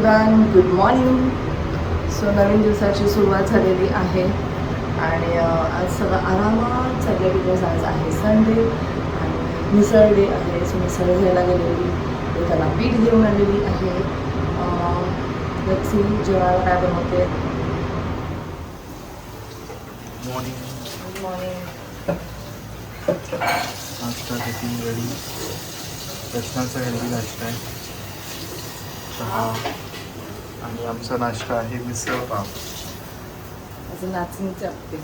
Everyone, good morning. So नवीन दिवसाची सुरुवात झालेली आहे आणि आज सगळं आरामात चाललं बिकॉज आज आहे संडे आणि मिसळ डे आहे. सो मिसळ घ्यायला गेलेली त्याला पीठ घेऊन आलेली आहे. लक्ष्मी जेवायला काय बनवते. Morning good morning. नाश्ता टिफिन रेडी. रचनाचा हेल्दी नाश्ता आहे. चहा आणि आमचा नाश्ता आहे मिसळ पाव. असं नाचणीचे आपले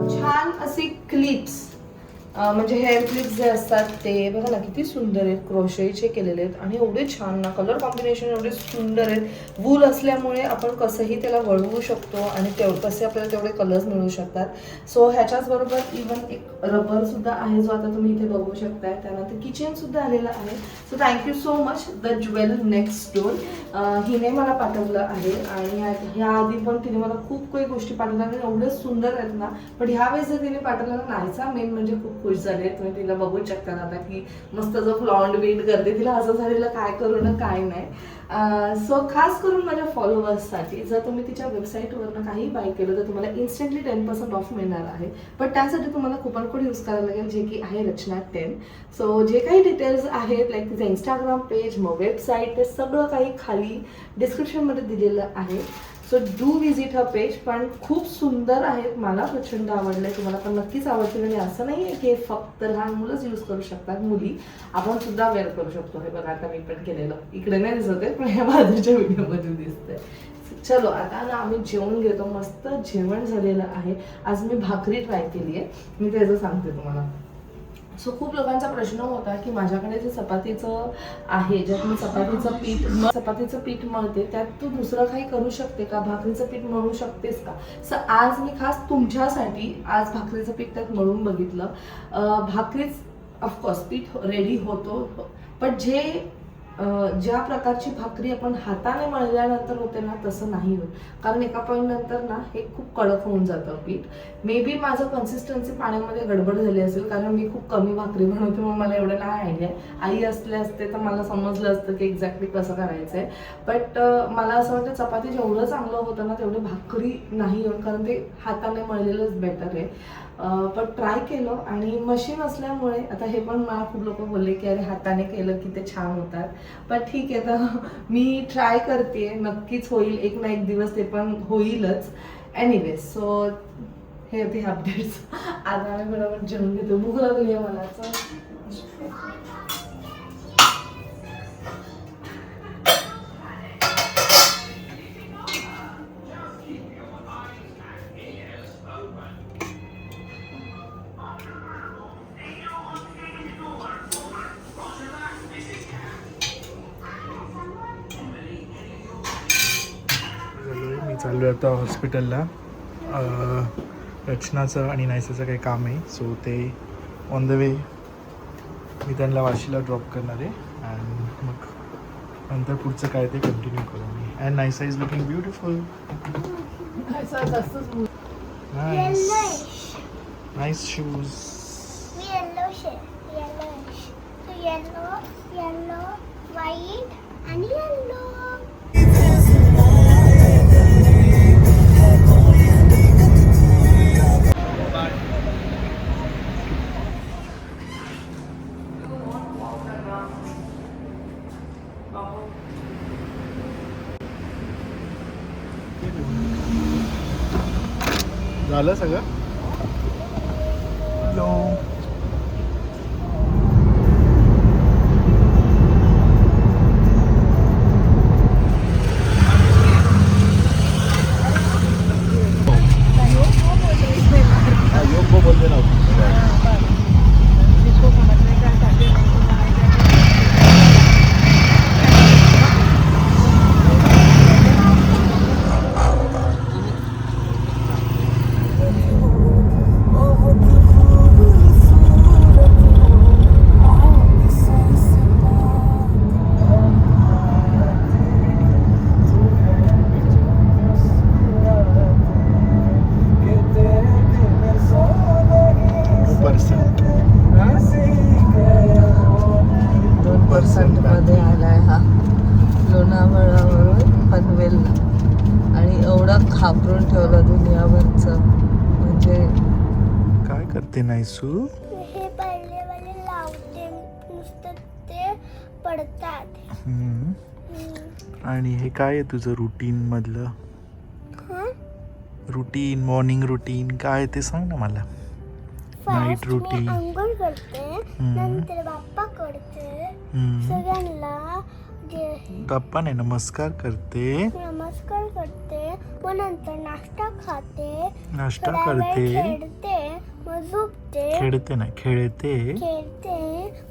छान असे क्लिप्स म्हणजे हेअर क्लिप्स जे असतात ते बघा ना किती सुंदर आहेत. क्रोशेचे केलेले आहेत आणि एवढे छान ना. कलर कॉम्बिनेशन एवढे सुंदर आहेत. वूल असल्यामुळे आपण कसंही त्याला वळवू शकतो आणि तसे आपल्याला तेवढे कलर्स मिळू शकतात. सो ह्याच्याच बरोबर इवन एक रबर सुद्धा आहे जो आता तुम्ही इथे बघू शकताय. त्यानंतर किचन सुद्धा आलेलं आहे. So thank you so much the jewel next door. हिने मला पाठवलं आहे आणि ह्या आधी पण तिने मला खूप काही गोष्टी पाठवल्या आणि एवढे सुंदर आहेत ना. पण ह्यावेळेस जर तिने पाठवलं नाहीचा मेन म्हणजे खूप खुश झाले. तुम्ही तिला बघू शकता आता की मस्त जो फ्लॉन्ड बीट करते. तिला असं झालेलं काय करू ना काय नाही. सो खास करून माझ्या फॉलोअर्ससाठी जर तुम्ही तिच्या वेबसाईटवरनं काही बाय केलं तर तुम्हाला इन्स्टंटली 10% ऑफ मिळणार आहे. पण त्यासाठी तुम्हाला कुपन कोड यूज करायला लागेल जे की आहे रचना 10. सो जे काही डिटेल्स आहेत लाईक तिचं इंस्टाग्राम पेज मग वेबसाईट ते सगळं काही खाली डिस्क्रिप्शनमध्ये दिलेलं आहे. So do visit her page. पण खूप सुंदर आहेत. मला प्रचंड आवडलं. तुम्हाला पण नक्कीच आवडतील आणि असं नाही आहे की फक्त लहान मुलंच यूज करू शकतात. मुली आपण सुद्धा वेअर करू शकतो. हे बघा आता मी पण केलेलं इकडे नाही दिसत आहे पण ह्या बाजूच्या व्हिडिओमध्ये दिसतंय. चलो आता ना आम्ही जेवण घेतो. मस्त जेवण झालेलं आहे. आज मी भाकरी ट्राय केली आहे. मी त्याचं सांगते तुम्हाला. सो खूप लोकांचा प्रश्न होता की माझ्याकडे जे चपातीचं आहे ज्यात मी चपातीचं पीठ मळते त्यात तू दुसरं काही करू शकते का. भाकरीचं पीठ मळू शकतेस का. सो आज मी खास तुमच्यासाठी आज भाकरीचं पीठ त्यात मळून बघितलं. भाकरीच ऑफकोर्स पीठ रेडी होतो पण ज्या प्रकारची भाकरी आपण हाताने मळल्यानंतर होते ना तसं नाही होत. कारण एका पॉईंट नंतर ना हे खूप कडक होऊन जातं पीठ. मे बी माझं कन्सिस्टन्सी पाण्यामध्ये गडबड झाली असेल कारण मी खूप कमी भाकरी बनवते मग मला एवढं नाही आयडिया. आई असले असते तर मला समजलं असतं की एक्झॅक्टली कसं करायचं आहे. बट मला असं वाटतं चपाती जेवढं चांगलं होतं ना तेवढे भाकरी नाही होत कारण ते हाताने मळलेलंच बेटर आहे. पण ट्राय केलं आणि मशीन असल्यामुळे आता हे पण मला खूप लोक बोलले की अरे हाताने केलं की ते छान होतात. पण ठीक आहे तर मी ट्राय करते. नक्कीच होईल एक ना एक दिवस ते पण होईलच. एनिवेज सो हे होते अपडेट्स. आता आम्ही बरोबर जेवून घेतो. भूक लागली आहे मला. मी चाललो आहे आता हॉस्पिटलला. रचनाचं आणि नायसाचं काही काम आहे. सो ते ऑन द वे मी त्यांना वाशीला ड्रॉप करणार आहे अँड मग नंतर पुढचं काय ते कंटिन्यू करू मी. And Naysa is looking beautiful. Nice shoes. White आणि येलो. झालं सगळं. हॅलो. योग्य बोलते ना. मध्ये आलाय हा लोणावळावरून पनवेलला. आणि एवढा घाबरून ठेवला दुनियाभरचं. म्हणजे काय करते नायसू? हे पहिले वाले लावते नुसतं ते पडतात. आणि हे काय आहे तुझं रुटीन मधलं? रुटीन, मॉर्निंग रुटीन काय ते सांग ना मला. Night first routine. मी अंघोळ करते, नंतर बाप्पा करते, सगळ्यांना गप्पा नाही, नमस्कार करते. नमस्कार करते, मग नंतर नाश्ता खाते, नाश्ता थोडा वेळ करते. खेळते, मग झोपते, खेळते नाही, खेळते.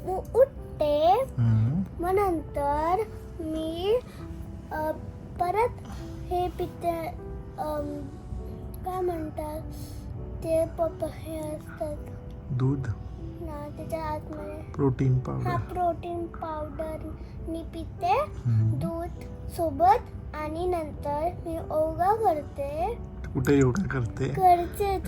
मग उठते, मग नंतर मी परत हे पिते, काय म्हणतात ते पप्पा हे असतात दूध, ना त्याच्या आतमध्ये प्रोटीन पावडर. हा प्रोटीन पावडर मी पिते दूध सोबत. आणि नंतर मी योगा करते. कुठे योगा करते?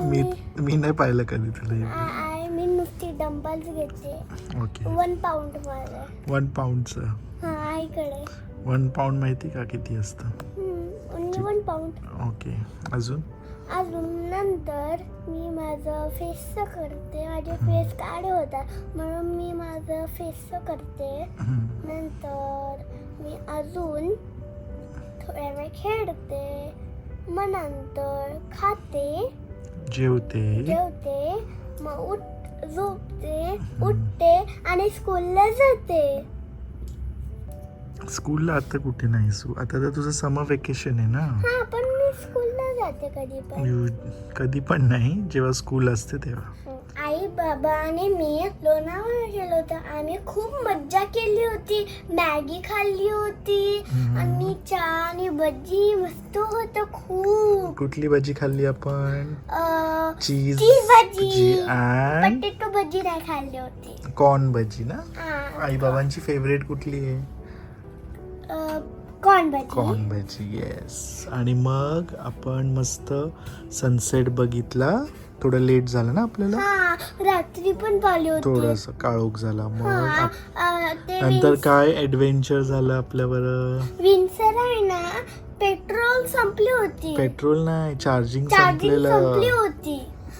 मी मी नाही पाहिलं कधी तुला. मी नुसती डंबल्स घेते. ओके. 1 पाऊंड मध्ये. 1 पाऊंडचं. हा आईकडे 1 पाऊंड माहिती का किती असतं? Only 1 pound. ओके. अजून नंतर मी माझं फेसचं करते. माझे फेस काळे होतात म्हणून मी माझं फेसचं करते. नंतर मी अजून थोड्या वेळ खेळते, मग नंतर खाते, जेवते, मग झोपते, उठते आणि स्कूलला जाते. स्कूलला आता कुठे नाही सू, आता तर तुझं समर वेकेशन आहे ना. हा पण मी स्कूलला जाते कधी पण नाही, जेव्हा स्कूल असते तेव्हा. आई बाबा आणि मी लोणावळा गेलो होतो. आम्ही खूप मज्जा केली होती, मॅगी खाल्ली होती आणि चहा आणि भजी मस्त होतं खूप. कुठली भजी खाल्ली आपण? चीज भजी, आणि पटेटो भजी नाही खाल्ली होती. कॉर्न भजी ना. आई बाबांची फेवरेट कुठली आहे? कॉर्न भजी. येस. आणि मग आपण मस्त सनसेट बघितला. थोडं लेट झालं ना आपल्याला. रात्री पण पाहिली होती. थोडस काळोख झाला. मग नंतर काय ऍडव्हेंचर झालं आपल्यावर? विंसर आहे ना, पेट्रोल संपली होती. पेट्रोल नाही, चार्जिंग संपली संपलेलं. होती.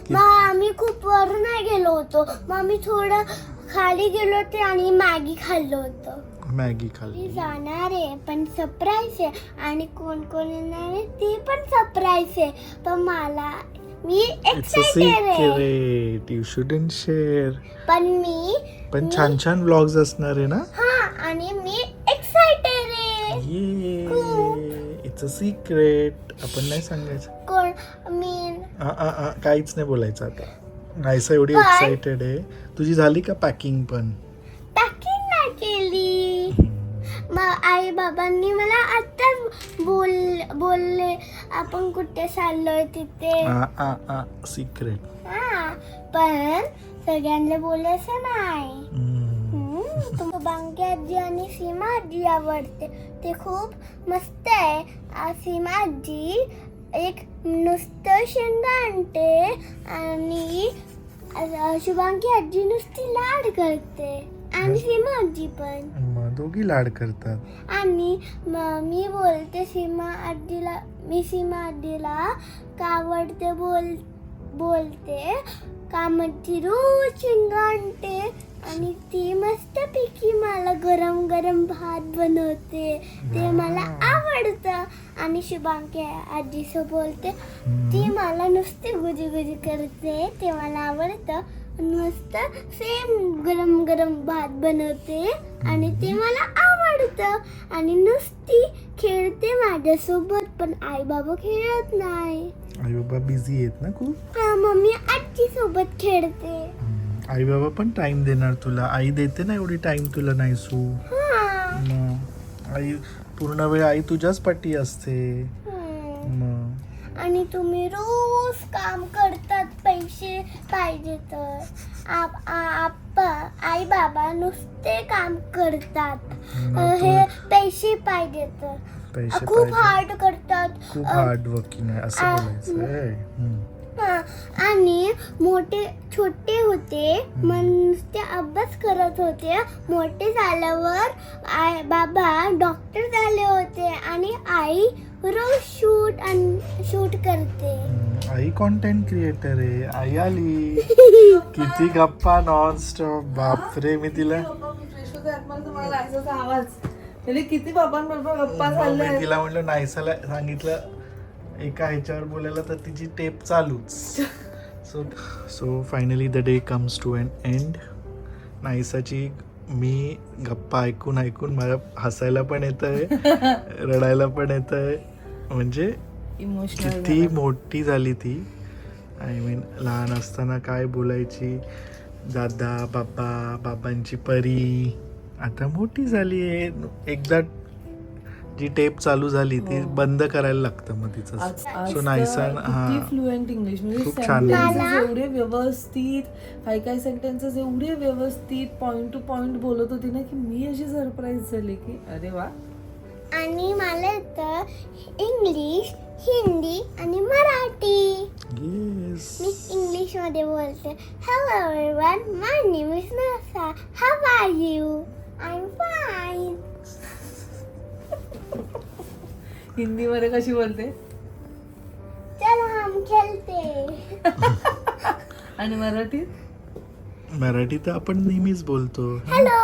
मग आम्ही खूप वर नाही गेलो होतो. मग आम्ही थोडं खाली गेलो होते आणि मॅगी खाल्लं होतं. मॅगी खाल्ली. जाणार आहे पण सरप्राईज आहे. आणि कोण कोण येणार आहे ते पण सरप्राईज आहे. पण मी एक्साइटेड आहे. You shouldn't share. पण छान छान व्लॉग्स असणार आहे ना. हा, आणि मी एक्साइटेड आहे. It's a secret. आपण नाही सांगायचं. काहीच नाही बोलायचं आता. नाहीसा एवढी एक्साइटेड आहे. तुझी झाली का पॅकिंग? पण पॅकिंग नाही केली. मग आई बाबांनी मला आत्ताच बोलले आपण कुठे चाललोय तिथे. सिक्रेट. पण सगळ्यांना बोलायचं नाही. बांकी आजी आणि सीमा आजी आवडते. ते खूप मस्त आहे. सीमा आजी एक नुसतं शेंगा आणते आणि शुभांगी आजी नुसती लाड करते. आणि सीमा आजी पण. दोघी लाड करतात. आणि मी बोलते सीमा आजीला का आवडते बोलते का ती रोज शेंगा आणते आणि ती मस्तपैकी मला गरम गरम भात बनवते, ते मला आवडतं. आणि शुभांगी आजीसो बोलते ती मला नुसती गुजी करते, ते मला आवडतं. मस्त सेम गरम गरम भात बनवते आणि ते मला आवडतं. आणि नुसती खेळते माझ्यासोबत, पण आई बाबा खेळत नाही. आई बाबा बिझी आहेत ना खूप. मम्मी आजी सोबत खेळते. आई बाबा पण टाइम देणार तुला, आई देते ना एवढी टाइम तुला नाही सू. आई पूर्ण वेळ आई तुझ्याच पाठी असते. आणि तुम्ही रोज काम करतात पैसे पाहिजे तर. आई बाबा नुसते काम करतात, हे पैसे पाहिजे तर पैसे खूप पाहिजे. हार्ड करतात. खूप हार्ड वर्किंग आहे असं बोलायचं. आणि छोटे होते मग नुसते अभ्यास करत होते. मोठे झाल्यावर बाबा डॉक्टर झाले होते आणि आई रोज शूट करते. आई कंटेंट क्रिएटर आहे. आई आली किती गप्पा नॉनस्टॉप. बापरे मी तिला आवाज किती बाबांबरोबर गप्पा चालल्या. मी तिला म्हणलं नाहीसाला सांगितलं एका ह्याच्यावर बोलायला तर तिची टेप चालूच. So finally the day comes to an end. नाईसाची मी गप्पा ऐकून मला हसायला पण येतंय, रडायला पण येतंय. म्हणजे इमोशनल किती मोठी झाली ती. आय मीन लहान असताना काय बोलायची, दादा बाबांची परी, आता मोठी झाली आहे. एकदा जी टेप चालू झाली ती बंद करायला लागतं मग तिचं. सो नाईसन फ्लुएंट इंग्लिश म्हणजे खूप छान sentences एवढे व्यवस्थित, काही सेंटेन्सेस एवढे व्यवस्थित पॉइंट टू पॉइंट बोलत होती ना की मी अशी सरप्राईज झाली की अरे वा. आणि मला येतं इंग्लिश, हिंदी आणि मराठी. येस. मी इंग्लिश मध्ये बोलते. Hello everyone, my name is नसा, how are you? I am fine. Hindi मध्ये कशी बोलते? चलो हम खेळते. आणि मराठीत? मराठी तर आपण नेहमीच बोलतो. हॅलो.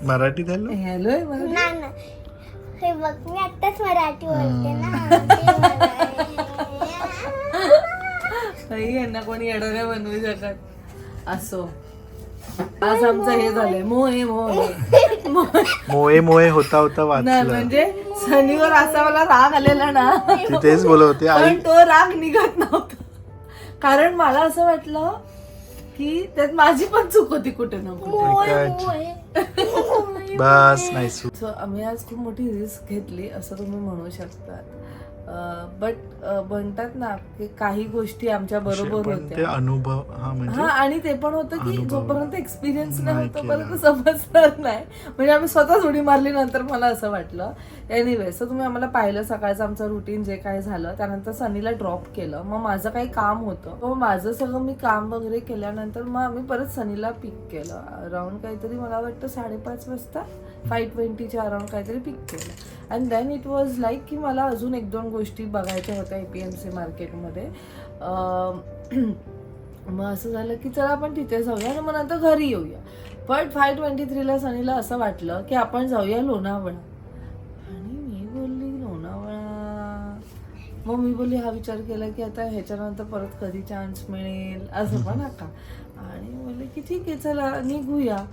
मराठीत हॅलो हॅलो आहे मराठी. ना हे बघ मी आत्ताच मराठी बोलते ना. यांना कोणी येडोऱ्या बनवू शकत. असो आज आमचं हे झालंय मोहे मोये होता नाही वाचलं. म्हणजे शनिवार असा मला राग आलेला ना, ती तेच बोलत होते. आई पण तो राग निघत नव्हता. कारण मला असं वाटलं की त्यात माझी पण चूक होती कुठे ना कुठे. बस नाही सू. सो आम्ही आज खूप मोठी रिस्क घेतली असं तुम्ही म्हणू शकता. बट म्हणतात ना की काही गोष्टी आमच्या बरोबर पण ते होत्या. अनुभव म्हणजे आणि ते पण होतं की अनुभव. जोपर्यंत एक्सपिरियन्स नाही नाही होतं केला. पर्यंत समजणार नाही. म्हणजे आम्ही स्वतःच उडी मारली नंतर मला असं वाटलं. एनिवे सो तुम्ही आम्हाला पाहिलं सकाळचं आमचं रुटीन जे काय झालं. त्यानंतर सनीला ड्रॉप केलं. मग माझं काही काम होतं, मग माझं सगळं मी काम वगैरे केल्यानंतर मग आम्ही परत सनीला पिक केलं. अराउंड काहीतरी मला वाटतं 5:30 वाजता 5:20च्या अराउंड काहीतरी पिक केलं. And then it was like की मला अजून 1-2 गोष्टी बघायच्या होत्या APMC मार्केटमध्ये. मग असं झालं की चला आपण तिथे जाऊया आणि मग नंतर घरी येऊया. पण 5:23ला सनीला असं वाटलं की आपण जाऊया लोणावळा. आणि मी बोलली लोणावळा. मग मी बोलली हा विचार केला की आता ह्याच्यानंतर परत कधी चान्स मिळेल असं पण नका. आणि बोलले की ठीक आहे चला निघूया.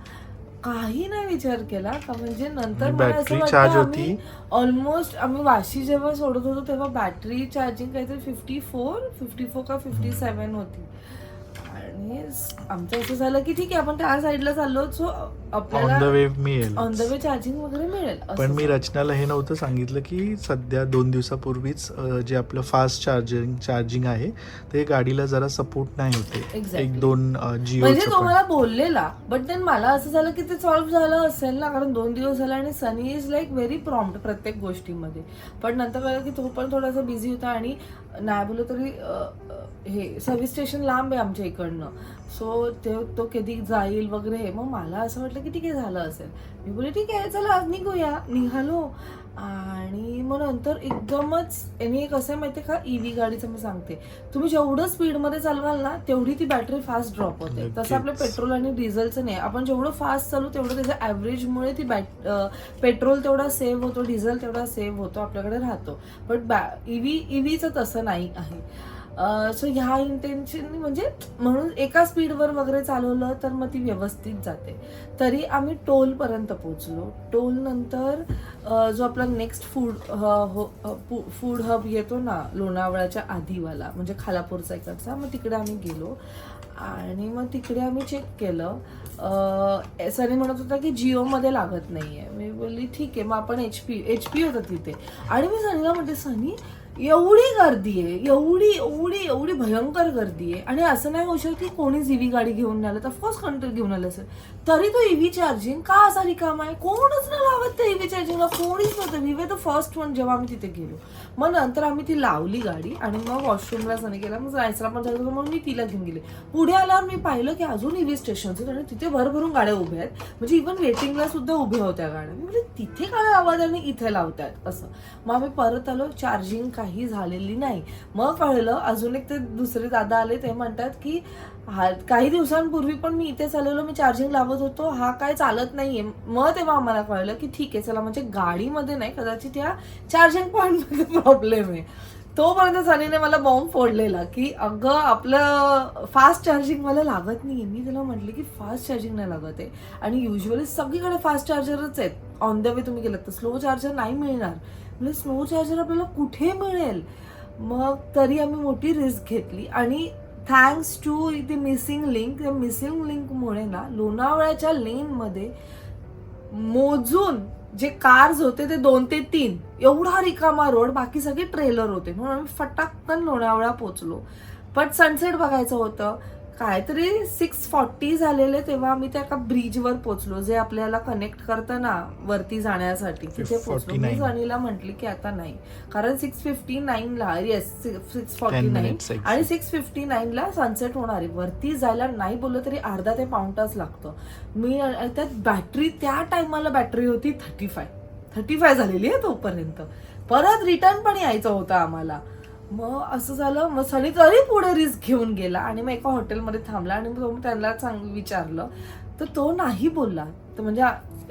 काही नाही विचार केला का म्हणजे नंतर मला असं बॅटरी चार्ज वाटतं होती. ऑलमोस्ट आम्ही वाशी जेव्हा सोडत होतो तेव्हा बॅटरी चार्जिंग काहीतरी 54 का 57 होती. आणि आमचं असं झालं की ठीक आहे आपण त्या साईडला चाललो सो ऑन द आपल्याला वे मिळेल. ऑन द वे चार्जिंग वगैरे मिळेल. पण मी रचनाला हे नव्हतं सांगितलं की सध्या 2 दिवसापूर्वीच जे आपलं फास्ट चार्जिंग आहे ते गाडीला जरा सपोर्ट नाही होते. Exactly. 1-2 म्हणजे जिओचं तो पण. मला बोललेला बट देन मला असं झालं की ते सॉल्व्ह झालं असेल ना, कारण 2 दिवस झाले आणि सनी इज लाईक व्हेरी प्रॉम्प्ट प्रत्येक गोष्टीमध्ये. पण नंतर कळलं की तो पण थोडासा बिझी होता आणि नाही बोललो तरी हे सर्व्हिस स्टेशन लांब आहे आमच्या इकडनं. सो तो कधी जाईल वगैरे. मग मला असं वाटलं म्हटलं की ठीक आहे झालं असेल. मी बोलले ठीक आहे चला आज निघूया. निघालो आणि मग नंतर एकदमच यांनी कसं आहे माहितीये का, ईव्ही गाडीचं मी सांगते, तुम्ही जेवढं स्पीडमध्ये चालवाल ना तेवढी ती बॅटरी फास्ट ड्रॉप होते. तसं आपलं पेट्रोल आणि डिझेलचं नाही. आपण जेवढं फास्ट चालू तेवढं त्याच्या ॲव्हरेजमुळे ती पेट्रोल तेवढा सेव्ह होतो, डिझेल तेवढा सेव्ह होतो, आपल्याकडे राहतो. बट ईव्हीचं तसं नाही आहे. सो ह्या इंटेन्शन म्हणजे म्हणून एका स्पीडवर वगैरे चालवलं तर मग ती व्यवस्थित जाते. तरी आम्ही टोलपर्यंत पोचलो. टोल नंतर जो आपला नेक्स्ट फूड हब येतो ना लोणावळ्याच्या आधीवाला, म्हणजे खालापूरचा इकडचा, मग तिकडे आम्ही गेलो आणि मग तिकडे आम्ही चेक केलं. सनी म्हणत होता की जिओमध्ये लागत नाहीये. मी बोलली ठीक आहे, मग आपण HP होतं तिथे. आणि मी सनीला म्हणते सनी एवढी गर्दी आहे, एवढी एवढी एवढी भयंकर गर्दी आहे, आणि असं नाही होऊ शकत की कोणीच ईव्ही गाडी घेऊन आलं, तर ऑफकोर्स कंट्रोल घेऊन आलं असेल, तरी तो ईव्ही चार्जिंग का असा रिकामा आहे, कोणच नाही लावत त्या ईव्ही चार्जिंगला, कोणीच नव्हतं. We were the first one जेव्हा आम्ही तिथे गेलो. मग नंतर आम्ही ती लावली गाडी आणि मग वॉशरूमला सनी गेला, मग जायचं पण झालं होतं, मग मी तिला घेऊन गेले. पुढे आल्यावर मी पाहिलं की अजून ईव्ही स्टेशन्स आहेत आणि तिथे भरभरून गाड्या उभ्या आहेत, म्हणजे इव्हन वेटिंगला सुद्धा उभ्या होत्या गाड्या. म्हणजे तिथे गाड्या लावतात आणि इथे लावतात असं. मग आम्ही परत आलो, चार्जिंग काही झालेली नाही. मग कळलं, अजून एक ते दुसरे दादा आले, ते म्हणतात की काही दिवसांपूर्वी पण मी इथे चालवलं, मी चार्जिंग लावत होतो, हा काय चालत नाहीये. मग तेव्हा आम्हाला कळलं की ठीक आहे चला, म्हणजे गाडीमध्ये नाही, कदाचित या चार्जिंग पॉईंटमध्ये प्रॉब्लेम आहे. तोपर्यंत सनीने मला बॉम्ब फोडलेला की अगं आपलं फास्ट चार्जिंग मला लागत नाहीये. मी त्याला म्हटलं की फास्ट चार्जिंग नाही लागत आहे, आणि युजली सगळीकडे फास्ट चार्जरच आहेत. ऑन द वे तुम्ही गेलात तर स्लो चार्जर नाही मिळणार. म्हणजे स्लो चार्जर आपल्याला कुठे मिळेल. मग तरी आम्ही मोठी रिस्क घेतली, आणि थँक्स टू ती मिसिंग लिंक, त्या मिसिंग लिंकमुळे ना लोणावळ्याच्या लेनमध्ये मोजून जे कार्स होते ते 2 ते 3 एवढा रिकामा रोड, बाकी सगळे ट्रेलर होते. म्हणून आम्ही फटाकन लोणावळा पोचलो. पण सनसेट बघायचं होतं. काहीतरी 6:40 झालेले तेव्हा आम्ही त्या एका ब्रिजवर पोचलो, जे आपल्याला कनेक्ट करतं ना वरती जाण्यासाठी. तिथे पोचलो. मी सनीला म्हटली की आता नाही, कारण 6:59ला येस 6:49 आणि 6:59ला सनसेट होणार आहे. वरती जायला नाही बोललं तरी अर्धा ते पाऊण तास लागतं. मी त्यात बॅटरी, त्या टायमाला बॅटरी होती 35 झालेली आहे तोपर्यंत. परत रिटर्न पण यायचं होतं आम्हाला. मग असं झालं. मग सनी तरी पुढे रिस्क घेऊन गेला आणि मग एका हॉटेलमध्ये थांबला, आणि मग त्यांना विचारलं तर तो नाही बोलला. तर म्हणजे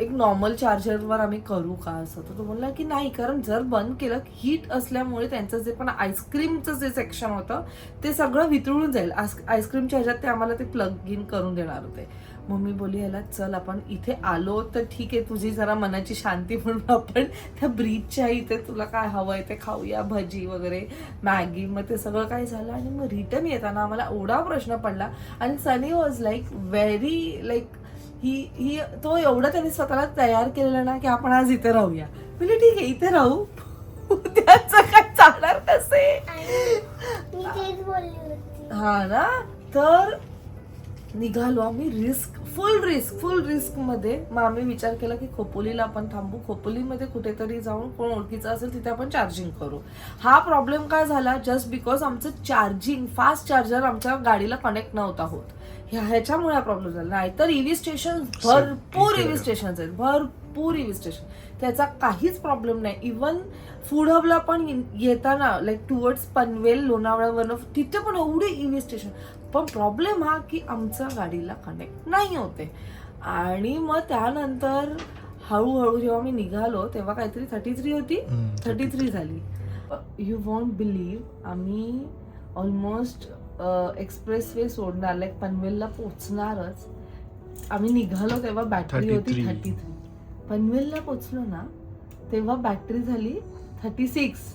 एक नॉर्मल चार्जरवर आम्ही करू का असं. तर तो बोलला की नाही, कारण जर बंद केलं हीट असल्यामुळे त्यांचं जे पण आईस्क्रीमचं जे सेक्शन होतं ते सगळं वितळून जाईल. आईस्क्रीमच्या ह्याच्यात ते आम्हाला ते प्लग इन करून देणार होते. मग मी बोलली ह्याला चल आपण इथे आलो तर ठीक आहे, तुझी जरा मनाची शांती म्हणून आपण त्या ब्रिजच्या इथे तुला काय हवंय ते खाऊया, भजी वगैरे, मॅगी. मग ते सगळं काय झालं, आणि मग रिटर्न येताना आम्हाला एवढा प्रश्न पडला. आणि Sunny was like very like ही तो एवढं त्यांनी स्वतःला तयार केलेलं ना की आपण आज इथे राहूया. म्हणजे ठीक आहे इथे राहू, त्याचं काय चालणार कसे. मी तेच बोलली होती. हा ना. तर निघालो आम्ही फुल रिस्क मध्ये. मग आम्ही विचार केला की खोपोलीला आपण थांबू, खोपोलीमध्ये कुठेतरी जाऊन कोण ओळखीचं असेल तिथे आपण चार्जिंग करू. हा प्रॉब्लेम काय झाला, जस्ट बिकॉज आमचं चार्जिंग फास्ट चार्जर आमच्या गाडीला कनेक्ट नव्हता होत, ह्याच्यामुळे हा प्रॉब्लेम झाला. नाहीतर ईव्ही स्टेशन भरपूर ईव्ही स्टेशन आहेत, भरपूर ईव्ही स्टेशन, त्याचा काहीच प्रॉब्लेम नाही. इव्हन फूड हबला पण येताना लाईक टुवर्ड्स पनवेल लोणावळ्यावरनं तिथे पण एवढे ईव्ही स्टेशन. पण प्रॉब्लेम हा की आमच्या गाडीला कनेक्ट नाही होते. आणि मग त्यानंतर हळूहळू जेव्हा मी निघालो तेव्हा काहीतरी 33 होती, 33 झाली. यू वॉन्ट बिलीव्ह, आम्ही ऑलमोस्ट एक्सप्रेस वे सोडणार, लाईक पनवेलला पोचणारच आम्ही निघालो तेव्हा बॅटरी होती 33. पनवेलला पोचलो ना तेव्हा बॅटरी झाली 36.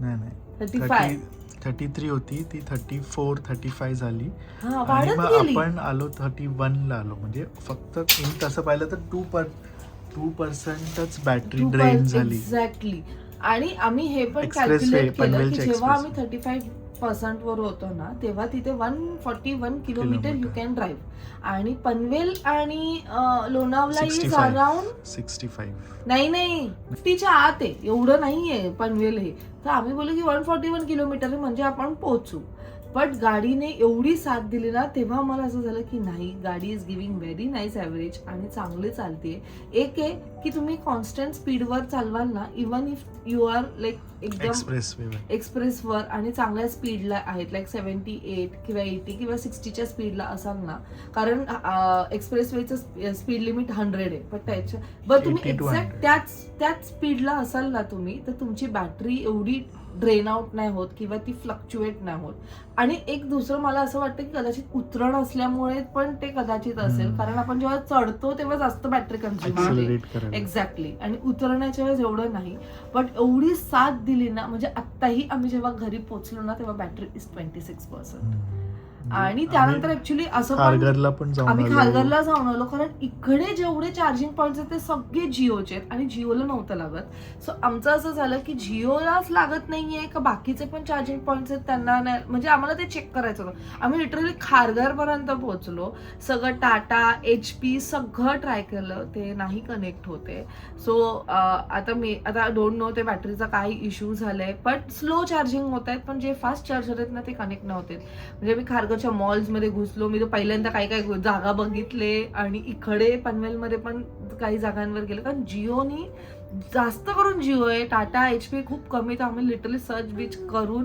नाही 35. 33 होती ती 34-35 झाली. आणि मग आपण आलो 31ला आलो. म्हणजे फक्त तसं पाहिलं तर 2%च बॅटरी ड्रेन झाली. एक्झॅक्टली. आणि आम्ही हे पण कॅल्क्युलेट केलं की जेव्हा आम्ही 35% वर होतो ना तेव्हा तिथे 141 किलोमीटर यू कॅन ड्राईव्ह, आणि पनवेल आणि लोणावळा इज अराउंड 65. नाही 50च्या आत आहे, एवढं नाहीये पनवेल हे. तर आम्ही बोललो की 141 किलोमीटर म्हणजे आपण पोहोचू. बट गाडीने एवढी साथ दिली ना, तेव्हा मला असं झालं की नाही, गाडी is giving very nice average आणि चांगली चालते. एक आहे की तुम्ही कॉन्स्टंट स्पीडवर चालवाल ना, even if you are like एकदम एक्सप्रेसवर आणि चांगल्या स्पीडला आहेत, लाईक 78 किंवा 80 किंवा 60च्या स्पीडला असाल ना, कारण एक्सप्रेसवेचं स्पीड लिमिट 100 आहे, पण तुम्ही 80 to एक्झॅक्ट 100. त्याच स्पीडला असाल ना तुम्ही, तर तुमची बॅटरी एवढी ड्रेन आउट नाही होत किंवा ती फ्लक्च्युएट नाही होत. आणि एक दुसरं मला असं वाटतं की कदाचित उतरण असल्यामुळे पण ते कदाचित असेल, कारण आपण जेव्हा चढतो तेव्हा जास्त बॅटरी कन्झ्युम एक्झॅक्टली, आणि उतरण्याच्या वेळेस एवढं नाही. बट एवढी साथ दिली ना, म्हणजे आत्ताही आम्ही जेव्हा घरी पोहोचलो ना, तेव्हा बॅटरी इज 26%. आणि त्यानंतर ऍक्च्युली असं खारघरला पण आम्ही खारघरला जाऊन आलो, कारण इकडे जेवढे चार्जिंग पॉईंट्स आहेत ते सगळे जिओचे आहेत आणि जिओला नव्हतं लागत. सो आमचं असं झालं की जिओलाच लागत नाहीये का बाकीचे पण चार्जिंग पॉईंट्स आहेत त्यांना नाही, म्हणजे आम्हाला ते चेक करायचं होतं. आम्ही लिटरली खारघरपर्यंत पोहोचलो, सगळं टाटा HP सगळं ट्राय केलं, ते नाही कनेक्ट होते. सो आता डोंट नो ते बॅटरीचा काही इश्यू झालाय, बट स्लो चार्जिंग होत आहेत, पण जे फास्ट चार्जर आहेत ना ते कनेक्ट नव्हते. म्हणजे मी खारघरच्या मॉल्समध्ये घुसलो, मी तो पहिल्यांदा काही काही जागा बघितले, आणि इकडे पनवेलमध्ये पण काही जागांवर गेलो, कारण जिओनी जास्त करून जिओ आहे, टाटा HP खूप कमी, तर आम्ही लिटरली सर्च बीच करून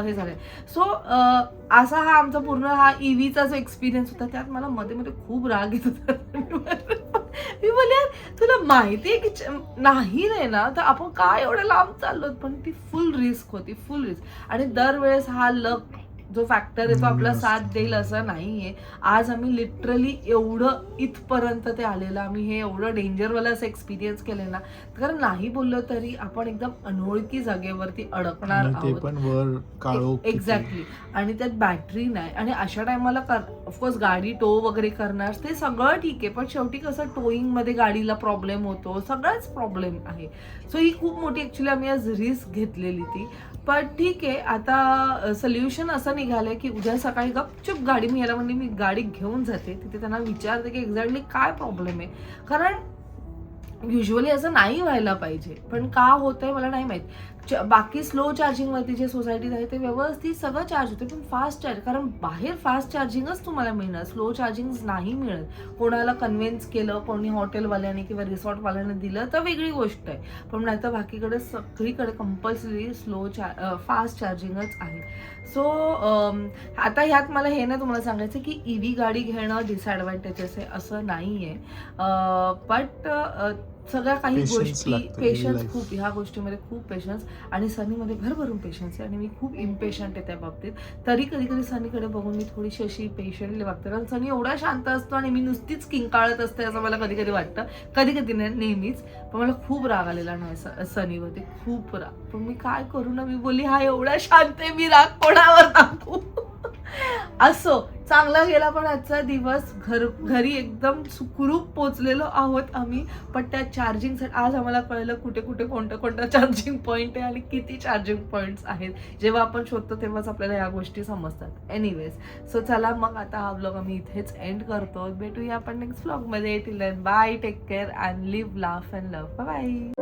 हे झालंय. सो असा हा आमचा पूर्ण हा EVचा जो एक्सपिरियन्स होता, त्यात मला मध्ये मध्ये खूप राग येत होता. मी बोलले यार, तुला माहिती आहे की नाही रे ना, तर आपण काय एवढं लांब चाललो, पण ती फुल रिस्क होती, फुल रिस्क. आणि दरवेळेस हा लक जो फॅक्टर आहे तो आपला साथ देईल असं नाहीये. आज आम्ही लिटरली एवढं इथपर्यंत ते आलेलं, आम्ही हे एवढं डेंजरवालं असं एक्सपिरियन्स केलं ना, कारण नाही बोललो तरी आपण एकदम अनोळखी जागेवरती अडकणार आहोत. एक्झॅक्टली. आणि त्यात बॅटरी नाही, आणि अशा टायमाला ऑफकोर्स गाडी टो वगैरे करणार ते सगळं ठीक आहे, पण शेवटी कसं टोईंग मध्ये गाडीला प्रॉब्लेम होतो, सगळाच प्रॉब्लेम आहे. सो ही खूप मोठी ऍक्च्युली आम्ही आज रिस्क घेतलेली ती. पण ठीक आहे, आता सोल्युशन असं निघालंय की उद्या सकाळी गपचूप गाडी, मी याला म्हणली मी गाडी घेऊन जाते, तिथे त्यांना विचारते की एक्झॅक्टली काय प्रॉब्लेम आहे, कारण युजली असं नाही व्हायला पाहिजे, पण का होतंय मला नाही माहित. बाकी स्लो चार्जिंगवरती जे सोसायटीज आहे ते व्यवस्थित सगळं चार्ज होते, पण फास्ट चार्ज, कारण बाहेर फास्ट चार्जिंगच तुम्हाला मिळणार, स्लो चार्जिंग नाही मिळत. कोणाला कन्व्हिन्स केलं, कोणी हॉटेलवाल्याने किंवा रिसॉर्टवाल्याने दिलं तर वेगळी गोष्ट आहे, पण नाही तर बाकीकडे सगळीकडे कंपल्सरी फास्ट चार्जिंगच आहे. सो आता ह्यात मला हे नाही तुम्हाला सांगायचं की EV गाडी घेणं डिसएडव्हान्टेजेस आहे असं नाही आहे, बट सगळ्या काही गोष्टी पेशन्स खूप, ह्या गोष्टीमध्ये खूप पेशन्स, आणि सनीमध्ये भरभरून पेशन्स आहे, आणि मी खूप इम्पेशंट आहे त्या बाबतीत. तरी कधी कधी सनीकडे बघून मी थोडीशी अशी पेशंटली वागते, कारण सनी एवढा शांत असतो आणि मी नुसतीच किंकाळत असते असं मला कधी कधी वाटतं, कधी कधी नाही नेहमीच. पण मला खूप राग आलेला नाही सनीवरती, खूप राग. पण मी काय करू ना, मी बोलली हा एवढा शांत आहे, मी राग कोणावर टाकू. असो, चांगला गेला पण आजचा दिवस, घरी एकदम सुखरूप पोचलेलो आहोत आम्ही. पण त्या चार्जिंगसाठी आज आम्हाला कळलं कुठे कुठे कोणता चार्जिंग पॉईंट आहे आणि किती चार्जिंग पॉईंट्स आहेत. जेव्हा आपण शोधतो तेव्हाच आपल्याला या गोष्टी समजतात. एनिवेज, सो चला मग आता हा व्लॉग आम्ही इथेच एंड करतो. भेटूया आपण नेक्स्ट व्लॉगमध्ये. Till then bye, take care and live, laugh and love. Bye.